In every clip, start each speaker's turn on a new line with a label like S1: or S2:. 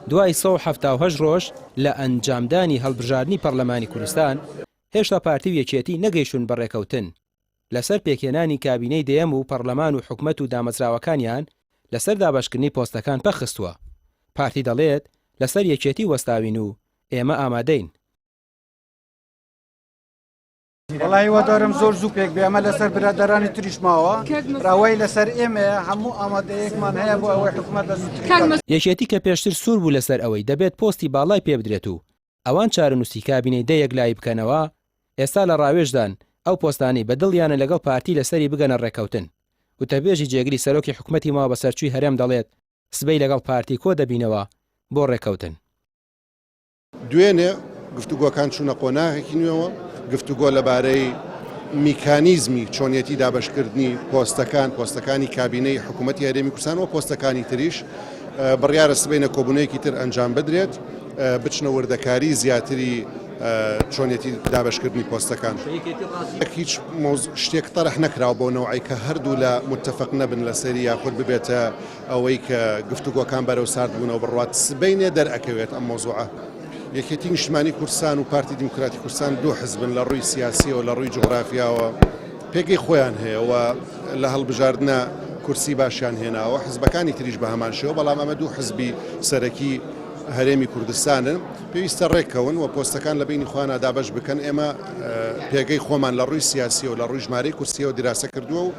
S1: دوای 178 ڕۆژ لە ئەنجامدانی هەڵبژاردننی پەرلەمانی کوردستان هێشتا پارتی و یەکێتی نەگەیشتون بەڕێکەوتن لەسەر پێکهێنانی کابینەی دەیەم و پەرلەمان و حکومەت و دامەزراوەکانیان لەسەر دابەشکردنی پۆستەکان پەخستووە. پارتی دەڵێت لەسەر یەکێتی وەستاوین و ئێمە ئامادەین.
S2: وڵی وەدارم زۆر زوو پێک بێ ئەمە لەسەر برادەرانی تریش ماوە ڕاوای لەسەر ئێمە هەموو ئامادەیەکمان هەیە بۆ ئەوەی حکومەت لە زووتر
S1: یەکێتی کە پێشتر سوور بوو لەسەر ئەوەی دەبێت پۆستی باڵای پێ بدرێت و ئەوان چارەنووسی کابینەی دەیەک لای بکەنەوە ئێستا لە ڕاوێژدان ئەو پۆستانی بەدڵیانە لەگەڵ پارتی لەسەری بگەنە ڕێکەوتن. وتەبێژی جێگری سەرۆکی حکومەتی ماوە بەسەرچووی هەرێم دەڵێت سبەی لەگەڵ پارتی کۆ دەبینەوە بۆ ڕێکەوتن.
S3: دوێنێ گفتوگۆکان چوونە قۆناغێکی نوێەوە، گفتوگۆ لەبارەی میکانیزمی چۆنیەتی دابشکردنی پۆستەکانی کابینەی حکوومەتی هەرێمی کوردستان و پۆستەکانی تریش بڕیارە سبەینە کۆبوونەیەکی تر ئەنجام بدرێت بچنە وردەکاری زیاتری چۆنیەتی دابشکردنی پۆستەکان. هیچ شتێک تەرح نەکراوە بۆ نەوعی کە هەردوو لە متفق نەبن لەسەری یاخود ببێتە ئەوەی کە گفتوگۆکان بەرەو سارد بوونەوە بڕوات سبەینێ دەرئەکەوێت ئەم مۆزوعە. یەکێتی نیشتمانی کوردستان و پارتی دیموکراتی کوردستان دوو حزبن لە ڕووی سیاسی و لە ڕووی جغرافیاوە پێگەی خۆیان هەیە و لە هەڵبژاردنە کورسی باشیان هێناوە. حزبەکانی تریش بە هەمان شێوە، بەڵام ئەمە دوو حزبی سەرەکی هەرێمی کوردستانن پێویستە ڕێکەون و پۆستەکان لە بینی خۆیان دابەش بکەن. ئێمە پێگەی خۆمان لە ڕووی سیاسی و لە ڕووی ژمارەی کورسیەوە دیراسە کردووە و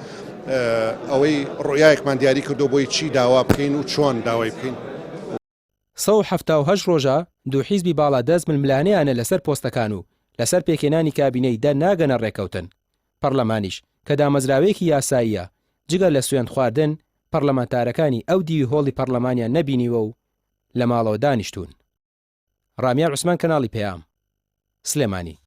S3: ئەوەی ڕۆیایەکمان دیاری کردو بۆی چی داوا بکەین و چۆن داوای بکەین.
S1: 178 ڕۆژە دوو حیزبی باڵا دەست ململانەیانە لەسەر پۆستەکان و لەسەر پێکهێنانی کابینەی دە ناگەنە ڕێکەوتن. پەرلەمانیش کە دامەزراوەیەکی یاساییە جگە لە سوێند خواردن پەرلەمانتارەکانی ئەو دیوی هۆڵی پەرلەمانیان نەبینیوە و لە ماڵەوە دانیشتون. ڕامیا عوسمان، کەناڵی پێام، سلێمانی.